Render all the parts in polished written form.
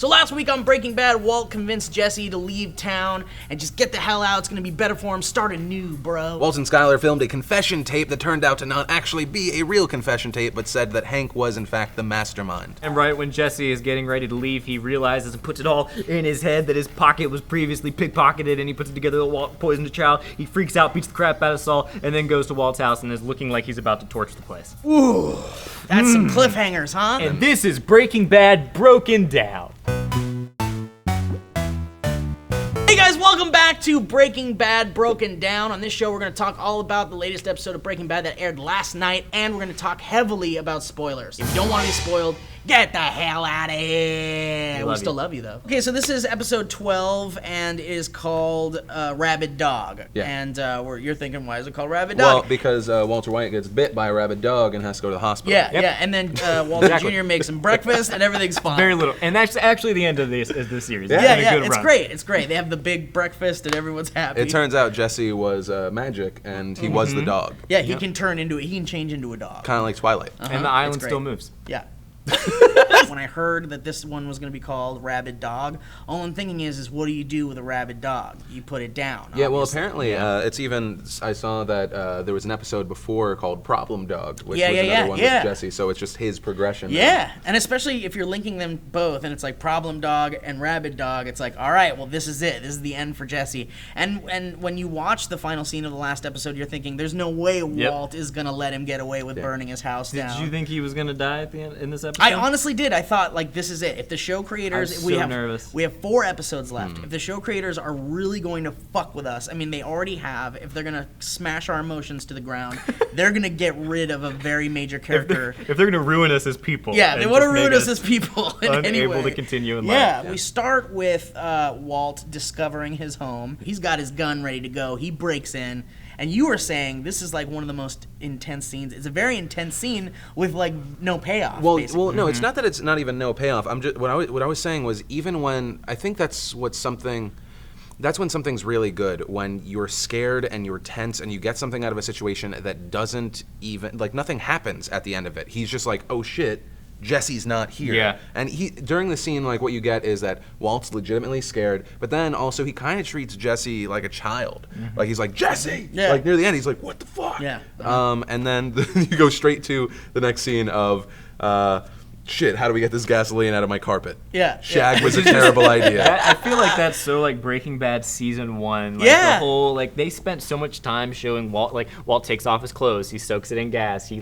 So last week on Breaking Bad, Walt convinced Jesse to leave town and just get the hell out. It's gonna be better for him. Start anew, bro. Walt and Skyler filmed a confession tape that turned out to not actually be a real confession tape, but said that Hank was in fact the mastermind. And right when Jesse is getting ready to leave, he realizes and puts it all in his head that his pocket was previously pickpocketed, and he puts it together that Walt poisoned a child. He freaks out, beats the crap out of Saul, and then goes to Walt's house and is looking like he's about to torch the place. Ooh, that's some cliffhangers, huh? And this is Breaking Bad broken down. Hey guys, welcome back to Breaking Bad Broken Down. On this show, we're going to talk all about the latest episode of Breaking Bad that aired last night, and we're going to talk heavily about spoilers. If you don't want to be spoiled, get the hell out of here. We still love you, though. Okay, so this is episode 12, and it is called Rabid Dog. Yeah. And you're thinking, why is it called Rabid Well, Dog? because Walter White gets bit by a rabid dog and has to go to the hospital. Yeah, yeah, and then Walter Jr. makes him breakfast, and everything's fine. Very little. And that's actually the end of this series. Yeah. Yeah, It's been a good it's run. great. It's great. They have the big breakfast, and everyone's happy. It turns out Jesse was magic, and he was the dog. Yeah, he can turn into he can change into a dog. Kind of like Twilight. And the island still moves. Yeah. When I heard that this one was going to be called Rabid Dog, all I'm thinking is what do you do with a rabid dog? You put it down. Yeah, well, obviously. apparently, it's even, I saw that there was an episode before called Problem Dog, which Yeah, was yeah, another yeah, one yeah. with Jesse, so it's just his progression. now. Yeah, and especially if you're linking them both, and it's like Problem Dog and Rabid Dog, it's like, all right, well, this is it. This is the end for Jesse. And when you watch the final scene of the last episode, you're thinking, there's no way Walt is going to let him get away with burning his house down. Did you think he was going to die at the end in this episode? I honestly did. I thought, like, this is it. If the show creators... I'm so nervous. We have 4 episodes left. If the show creators are really going to fuck with us, I mean, they already have. If they're going to smash our emotions to the ground, they're going to get rid of a very major character. If they're going to ruin us as people. Yeah, they want to ruin us as people in any way. Unable to continue in life. Yeah, we start with Walt discovering his home. He's got his gun ready to go. He breaks in. And you were saying this is like one of the most intense scenes. It's a very intense scene with like no payoff. Well, basically. no, it's not that it's not even no payoff. I'm just what I was saying was even when I think that's when something's really good, when you're scared and you're tense and you get something out of a situation that doesn't even like nothing happens at the end of it. He's just like, oh shit, Jesse's not here. Yeah. And during the scene, like what you get is that Walt's legitimately scared, but then also he kind of treats Jesse like a child. Like he's like, Jesse! Yeah. Like near the end, he's like, what the fuck? Yeah. And then you go straight to the next scene of, shit, how do we get this gasoline out of my carpet? Yeah. Shag was a terrible idea. I feel like that's so like Breaking Bad season 1. Like, Yeah. The whole like they spent so much time showing Walt. Like Walt takes off his clothes, he soaks it in gas, he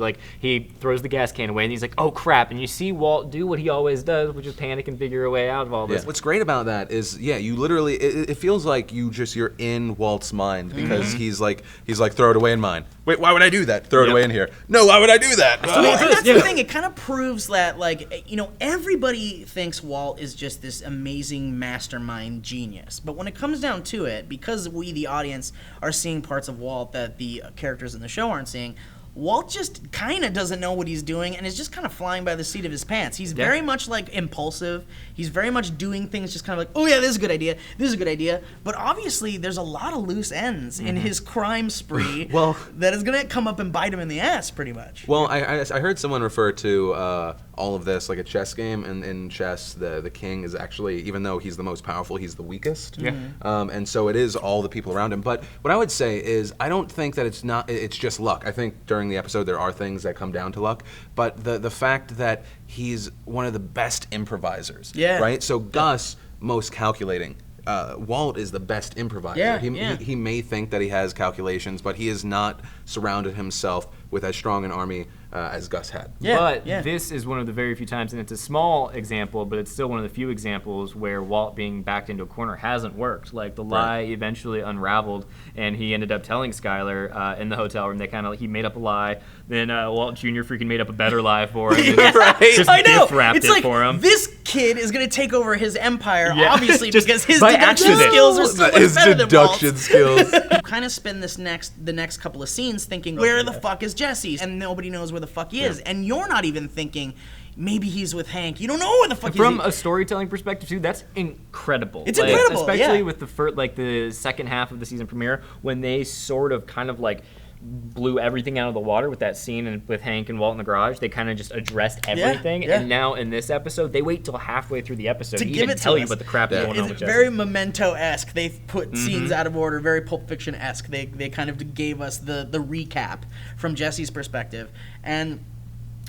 throws the gas can away, and he's like, oh crap! And you see Walt do what he always does, which is panic and figure a way out of all this. What's great about that is, you literally, it feels like you're in Walt's mind because he's like, throw it away in mine. Wait, why would I do that? Throw it away in here. No, why would I do that? I mean, and that's the thing. It kind of proves that, like, you know, everybody thinks Walt is just this amazing mastermind genius. But when it comes down to it, because we, the audience, are seeing parts of Walt that the characters in the show aren't seeing, Walt just kind of doesn't know what he's doing and is just kind of flying by the seat of his pants. He's very much like impulsive. He's very much doing things just kind of like, oh yeah, this is a good idea. This is a good idea. But obviously there's a lot of loose ends in his crime spree that is going to come up and bite him in the ass pretty much. Well, I heard someone refer to all of this like a chess game, and in chess, the king is actually, even though he's the most powerful, he's the weakest. Yeah. And so it is all the people around him. But what I would say is I don't think that it's just luck. I think during the episode there are things that come down to luck, but the fact that he's one of the best improvisers, right? So Gus, most calculating. Walt is the best improviser. He may think that he has calculations, but he has not surrounded himself with as strong an army as Gus had. This is one of the very few times, and it's a small example, but it's still one of the few examples where Walt being backed into a corner hasn't worked. Like the lie eventually unraveled, and he ended up telling Skyler in the hotel room. He made up a lie. Then Walt Jr. freaking made up a better lie for him. Just I know. gift-wrapped It's it like for him. this kid is going to take over his empire, obviously, just because his by deduction accident. skills are so much better than Walt's. Deduction skills. You kind of spend the next couple of scenes thinking, where the fuck is Jesse? And nobody knows where the fuck he is. And you're not even thinking, maybe he's with Hank. You don't know where the fuck he is. From a storytelling perspective, too, that's incredible. It's incredible, especially with the second half of the season premiere, when they sort of kind of like blew everything out of the water with that scene and with Hank and Walt in the garage. They kind of just addressed everything. Yeah. And now in this episode, they wait till halfway through the episode to give even it to tell you us. what the crap is going on It's with Jesse. very Memento-esque. They've put scenes out of order, very Pulp Fiction-esque. They kind of gave us the recap from Jesse's perspective. And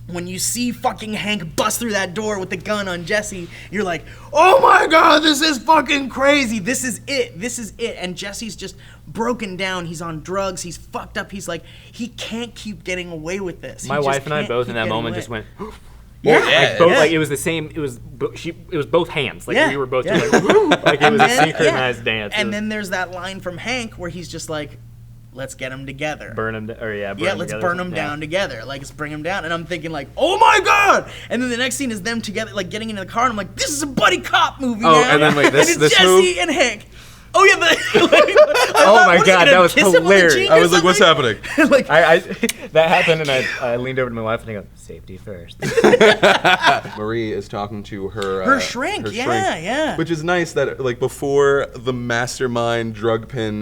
when you see fucking Hank bust through that door with the gun on Jesse, you're like, oh my god, this is fucking crazy. This is it. This is it. And Jesse's just broken down. He's on drugs. He's fucked up. He's like, he can't keep getting away with this. My wife and I both in that moment just went, yeah, like both, like it was the same. It was both hands. Like we were both just like, woo! Like it was a synchronized dance. And then there's that line from Hank where he's just like, let's get them together. Burn them, let's burn them down together. Like, let's bring them down. And I'm thinking like, oh my god! And then the next scene is them together, like getting into the car. And I'm like, this is a buddy cop movie. Oh, now. and then wait, and it's Jesse move? and Hank. Oh yeah, oh my god, that was hilarious. I was like, what's happening? Like, I that happened, and I leaned over to my wife and I go, safety first. Marie is talking to her shrink. Yeah. Which is nice that like before the mastermind drug pin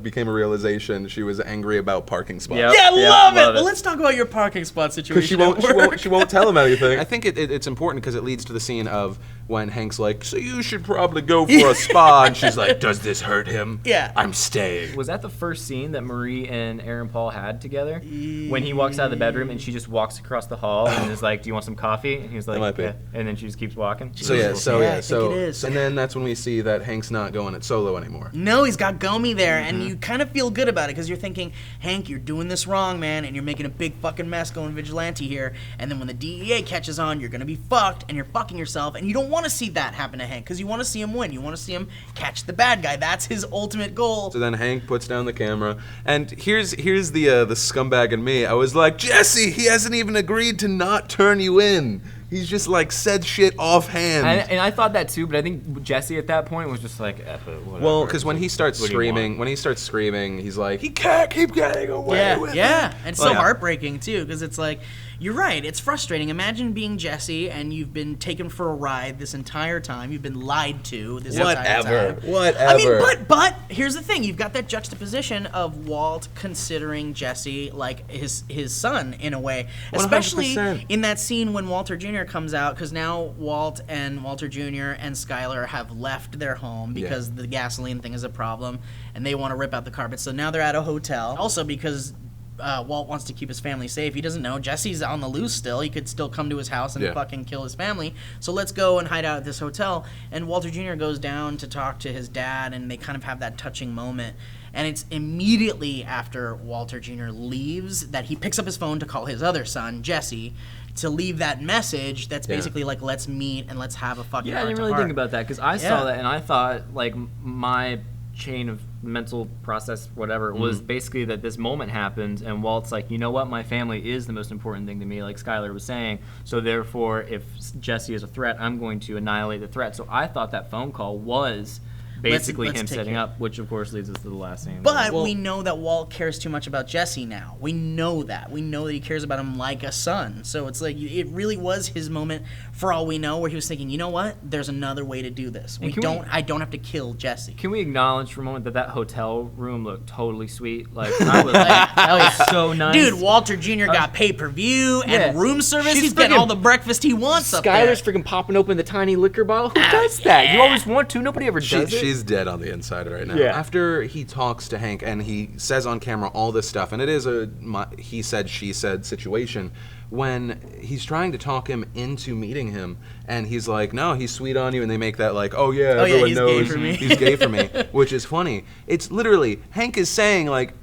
became a realization, she was angry about parking spots. Yep. Yeah, love it. Love it. Well, let's talk about your parking spot situation. Because she won't tell him anything. I think it's important because it leads to the scene of when Hank's like, so you should probably go for a spa, and she's like, does this hurt him? Yeah. I'm staying. Was that the first scene that Marie and Aaron Paul had together? When he walks out of the bedroom and she just walks across the hall and is like, do you want some coffee? And he's like, might be. yeah. And then she just keeps walking. So I think it is. and then that's when we see that Hank's not going it solo anymore. No, he's got Gomi there, and you kind of feel good about it because you're thinking, Hank, you're doing this wrong, man, and you're making a big fucking mess going vigilante here. And then when the DEA catches on, you're gonna be fucked, and you're fucking yourself, and you don't want to see that happen to Hank because you want to see him win. You want to see him catch the bad guy. That's his ultimate goal. So then Hank puts down the camera, and here's the scumbag in me. I was like, Jesse, he hasn't even agreed to not turn you in. He's just like said shit offhand. And I thought that too, but I think Jesse at that point was just like, F it, whatever. Well, because when he starts What do you screaming, he's like, he can't keep getting away with it. Yeah, and it's so heartbreaking too because it's like, you're right, it's frustrating. Imagine being Jesse and you've been taken for a ride this entire time. You've been lied to this entire time. Whatever. I mean, but here's the thing: you've got that juxtaposition of Walt considering Jesse like his son in a way, especially 100%. in that scene when Walter Jr. comes out, because now Walt and Walter Jr. and Skyler have left their home because the gasoline thing is a problem, and they want to rip out the carpet. So now they're at a hotel. Also because Walt wants to keep his family safe. He doesn't know. Jesse's on the loose still. He could still come to his house and fucking kill his family. So let's go and hide out at this hotel. And Walter Jr. goes down to talk to his dad, and they kind of have that touching moment. And it's immediately after Walter Jr. leaves that he picks up his phone to call his other son, Jesse, to leave that message that's basically like, let's meet and let's have a fucking I didn't really think about that because I saw that and I thought like my chain of mental process whatever was basically that this moment happened and Walt's like, you know what, my family is the most important thing to me, like Skyler was saying, so therefore if Jesse is a threat, I'm going to annihilate the threat. So I thought that phone call was basically let's him take setting it. up, which of course leads us to the last scene. But we know that Walt cares too much about Jesse now. We know that. We know that he cares about him like a son. So it's like, it really was his moment, for all we know, where he was thinking, you know what? There's another way to do this. I don't have to kill Jesse. Can we acknowledge for a moment that hotel room looked totally sweet? Like, I was like, that was so nice. Dude, Walter Jr. got pay-per-view and room service. He's getting all the breakfast he wants up there. Skyler's freaking popping open the tiny liquor bottle. Who does that? You always want to. Nobody ever does it. She's dead on the inside right now. Yeah. After he talks to Hank and he says on camera all this stuff, and it is a he said, she said situation, when he's trying to talk him into meeting him, and he's like, no, he's sweet on you, and they make that like, everyone he's knows gay for me. he's gay for me, which is funny. It's literally, Hank is saying like,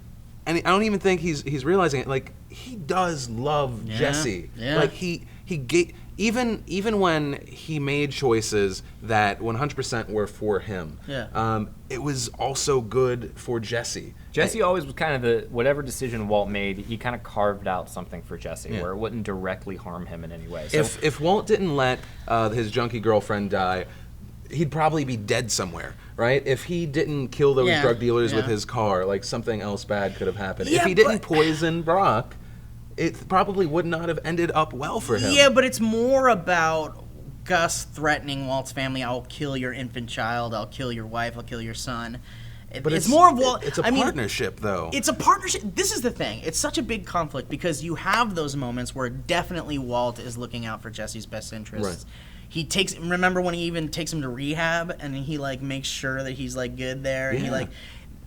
and I don't even think he's realizing it, like, he does love Jesse. Yeah. Like, he gave, even when he made choices that 100% were for him, it was also good for Jesse. Jesse always was kind of the, whatever decision Walt made, he kind of carved out something for Jesse where it wouldn't directly harm him in any way. So If Walt didn't let his junkie girlfriend die, he'd probably be dead somewhere, right? If he didn't kill those drug dealers with his car, like, something else bad could have happened. If he didn't poison Brock, it probably would not have ended up well for him. Yeah, but it's more about Gus threatening Walt's family. I'll kill your infant child. I'll kill your wife. I'll kill your son. But it's more of Walt. It's a partnership, though. It's a partnership. This is the thing. It's such a big conflict because you have those moments where definitely Walt is looking out for Jesse's best interests. Right. He takes. Remember when he even takes him to rehab and he like makes sure that he's like good there. And he like.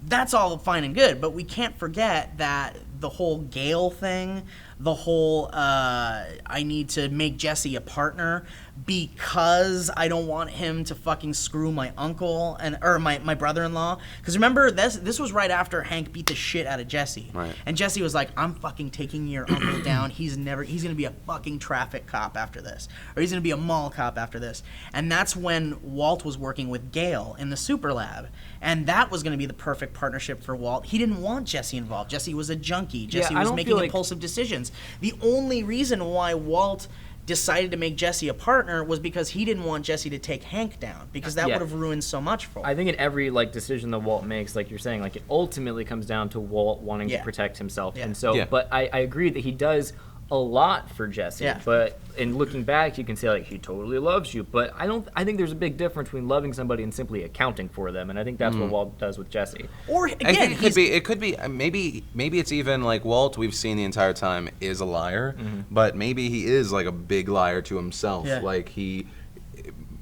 That's all fine and good, but we can't forget that the whole Gale thing, the whole I need to make Jesse a partner because I don't want him to fucking screw my uncle or my brother-in-law. Because remember, this was right after Hank beat the shit out of Jesse. Right. And Jesse was like, I'm fucking taking your uncle down. He's going to be a fucking traffic cop after this. Or he's going to be a mall cop after this. And that's when Walt was working with Gale in the super lab. And that was going to be the perfect partnership for Walt. He didn't want Jesse involved. Jesse was a junkie. Jesse was making impulsive decisions. The only reason why Walt decided to make Jesse a partner was because he didn't want Jesse to take Hank down, because that would have ruined so much for him. I think in every decision that Walt makes, like you're saying, like it ultimately comes down to Walt wanting to protect himself. And so, but I agree that he does a lot for Jesse. But in looking back, you can say like he totally loves you. But I think there's a big difference between loving somebody and simply accounting for them. And I think that's what Walt does with Jesse. Or again, I think it could be maybe it's even like Walt we've seen the entire time is a liar, but maybe he is like a big liar to himself. Like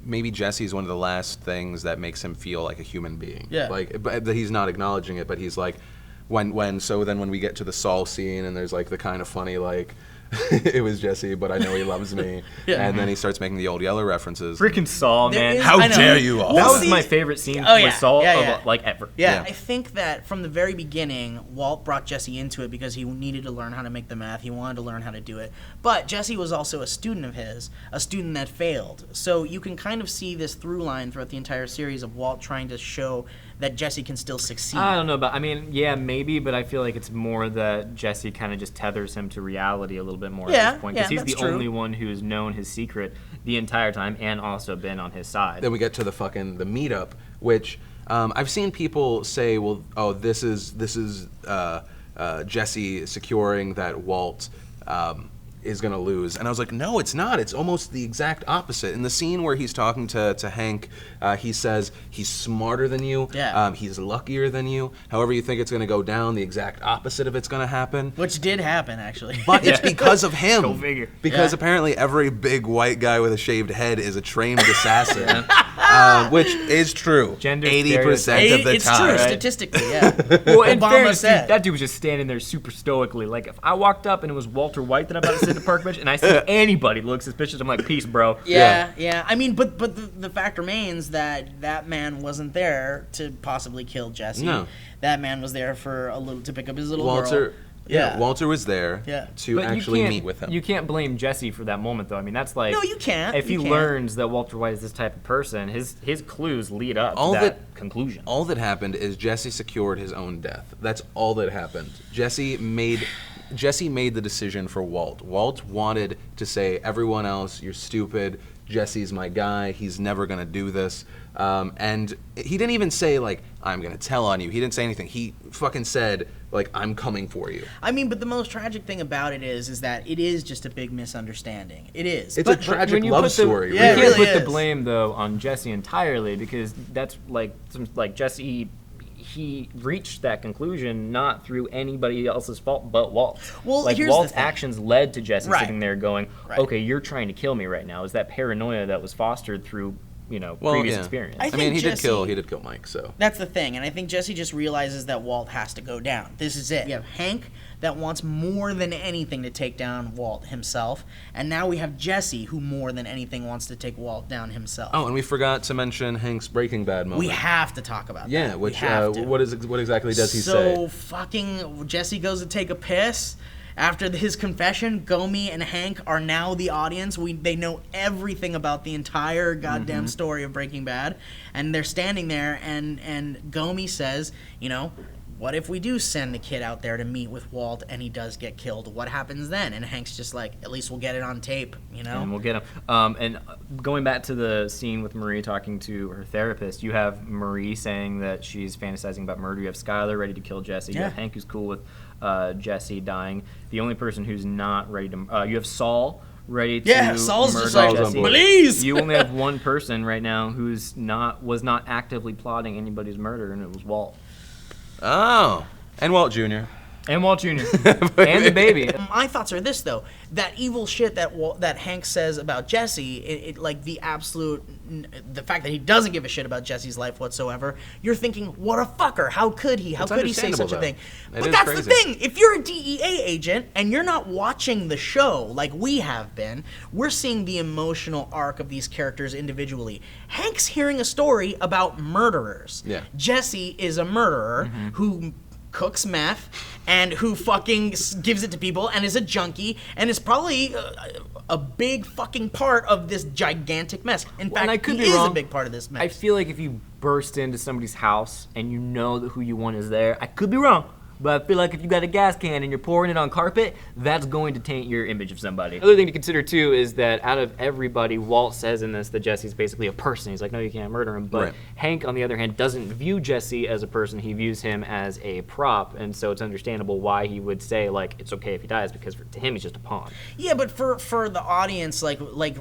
maybe Jesse's one of the last things that makes him feel like a human being. But he's not acknowledging it, but he's like when we get to the Saul scene and there's like the kind of funny like it was Jesse, but I know he loves me. And then he starts making the Old Yeller references. Freaking Saul, man. How dare you all? That was my favorite scene with Saul like ever. I think that from the very beginning, Walt brought Jesse into it because he needed to learn how to make the math. He wanted to learn how to do it. But Jesse was also a student of his, a student that failed. So you can kind of see this through line throughout the entire series of Walt trying to show that Jesse can still succeed. I don't know, but I mean, maybe, but I feel like it's more that Jesse kind of just tethers him to reality a little bit more at this point, because he's the only one who's known his secret the entire time and also been on his side. Then we get to the meetup, which I've seen people say, well, this is Jesse securing that Walt is going to lose. And I was like, no, it's not. It's almost the exact opposite. In the scene where he's talking to Hank, he says he's smarter than you, he's luckier than you. However you think it's going to go down, the exact opposite of it's going to happen. Which did happen, actually. But it's because of him. Go figure. Because apparently every big white guy with a shaved head is a trained assassin. Which is true. 80% of the it's time. It's true, statistically, Well, in Obama fairness, said. dude, that dude was just standing there super stoically. Like, if I walked up and it was Walter White that I'm about to sit at the park bench, and I see anybody look suspicious, I'm like, peace, bro. Yeah. I mean, but the fact remains that man wasn't there to possibly kill Jesse. No. That man was there to pick up his little girl. Walter was there to actually meet with him. You can't blame Jesse for that moment, though. I mean, that's like... No, you can't. If he learns that Walter White is this type of person, his clues lead up to that conclusion. All that happened is Jesse secured his own death. That's all that happened. Jesse made the decision for Walt. Walt wanted to say, everyone else, you're stupid. Jesse's my guy. He's never going to do this. And he didn't even say, like, I'm going to tell on you. He didn't say anything. He fucking said, like, I'm coming for you. I mean, but the most tragic thing about it is that it is just a big misunderstanding. It is. It's a tragic love story. You can't put the blame, though, on Jesse entirely, because that's, like Jesse... He reached that conclusion not through anybody else's fault but Walt. Well, like, here's Walt's the thing. actions led to Jesse sitting there going, Right. okay, you're trying to kill me right now. Is that paranoia that was fostered through, previous experience? I mean, he did kill Mike, so. That's the thing, and I think Jesse just realizes that Walt has to go down. This is it. You have Hank that wants more than anything to take down Walt himself, and now we have Jesse who more than anything wants to take Walt down himself. Oh, and we forgot to mention Hank's Breaking Bad moment. We have to talk about that. Yeah, which what exactly does he say? So fucking Jesse goes to take a piss. After his confession, Gomi and Hank are now the audience. They know everything about the entire goddamn story of Breaking Bad, and they're standing there. And Gomi says, what if we do send the kid out there to meet with Walt and he does get killed? What happens then? And Hank's just like, at least we'll get it on tape, And we'll get him. And going back to the scene with Marie talking to her therapist, you have Marie saying that she's fantasizing about murder. You have Skyler ready to kill Jesse. You have Hank who's cool with Jesse dying. The only person who's not ready to... you have Saul ready to Saul's murder just like, Jesse. please! You only have one person right now who's was not actively plotting anybody's murder, and it was Walt. Oh, and Walt Jr. And Walt Jr. and the baby. My thoughts are this though: that evil shit that Hank says about Jesse, it like the fact that he doesn't give a shit about Jesse's life whatsoever. You're thinking, what a fucker! How could he? How could he say such a thing? But that's crazy. The thing. If you're a DEA agent and you're not watching the show like we have been, we're seeing the emotional arc of these characters individually. Hank's hearing a story about murderers. Yeah. Jesse is a murderer who cooks meth and who fucking gives it to people and is a junkie and is probably a big fucking part of this gigantic mess. In fact, he is a big part of this mess. I feel like if you burst into somebody's house and you know that who you want is there, I could be wrong, but I feel like if you got a gas can and you're pouring it on carpet, that's going to taint your image of somebody. Another thing to consider too is that out of everybody, Walt says in this that Jesse's basically a person. He's like, no, you can't murder him. But Hank, on the other hand, doesn't view Jesse as a person. He views him as a prop, and so it's understandable why he would say like it's okay if he dies, because to him he's just a pawn. Yeah, but for the audience, like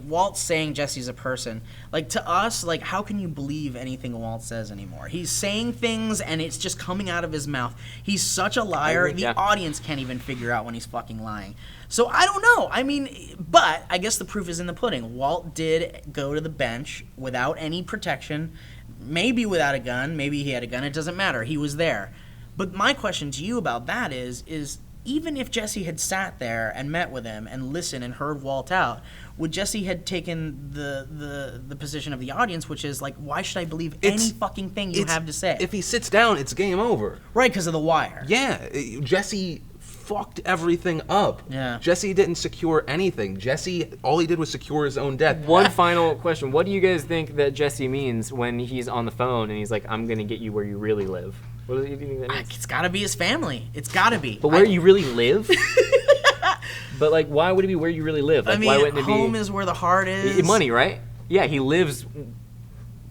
Walt saying Jesse's a person, like to us, like how can you believe anything Walt says anymore? He's saying things and it's just coming out of his mouth. He's such a liar. The audience can't even figure out when he's fucking lying. So I don't know. I mean, but I guess the proof is in the pudding. Walt did go to the bench without any protection, maybe without a gun, maybe he had a gun, it doesn't matter. He was there. But my question to you about that is even if Jesse had sat there and met with him and listened and heard Walt out, would Jesse had taken the position of the audience, which is like, why should I believe any fucking thing you have to say? If he sits down, it's game over. Right, because of the wire. Yeah, Jesse fucked everything up. Yeah. Jesse didn't secure anything. Jesse, all he did was secure his own death. One final question. What do you guys think that Jesse means when he's on the phone and he's like, I'm going to get you where you really live? What do you think that means? It's got to be his family. It's got to be. But where you really live? But like, why would it be where you really live? Like, I mean, why wouldn't it be home is where the heart is. money, right? Yeah, he lives.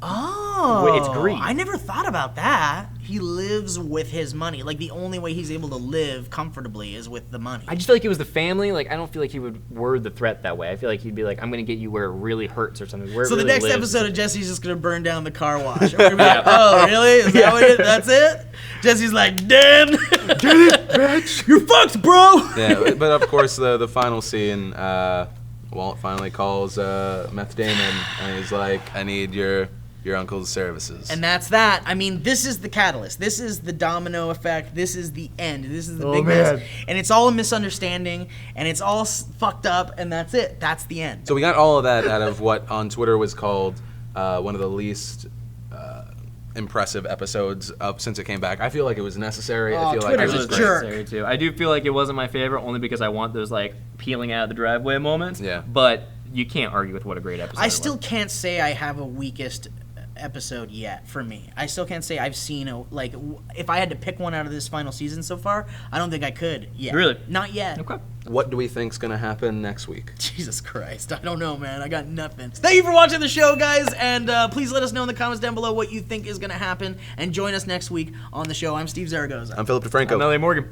Oh, it's greed. I never thought about that. He lives with his money. Like, the only way he's able to live comfortably is with the money. I just feel like it was the family. Like, I don't feel like he would word the threat that way. I feel like he'd be like, I'm going to get you where it really hurts or something. Where so it the really next lives. episode of Jesse's just going to burn down the car wash. And we're gonna be like, oh, really? Is that what it is? That's it? Jesse's like, Dan, get it, bitch. You're fucked, bro. Yeah, but of course, the final scene, Walt finally calls Meth Damon, and he's like, I need your uncle's services. And that's that. I mean, this is the catalyst. This is the domino effect. This is the end. This is the big mess. And it's all a misunderstanding, and it's all fucked up, and that's it. That's the end. So we got all of that out of what on Twitter was called one of the least impressive episodes up since it came back. I feel like it was necessary. I feel Twitter's like it was a jerk. Necessary too. I do feel like it wasn't my favorite only because I want those like peeling out of the driveway moments. Yeah. But you can't argue with what a great episode I it still was. can't say I have a weakest episode yet for me. I still can't say I've seen if I had to pick one out of this final season so far, I don't think I could yet. Really? Not yet. Okay. What do we think's gonna happen next week? Jesus Christ. I don't know, man. I got nothing. Thank you for watching the show, guys, and please let us know in the comments down below what you think is going to happen, and join us next week on the show. I'm Steve Zaragoza. I'm Philip DeFranco. I'm L.A. Morgan.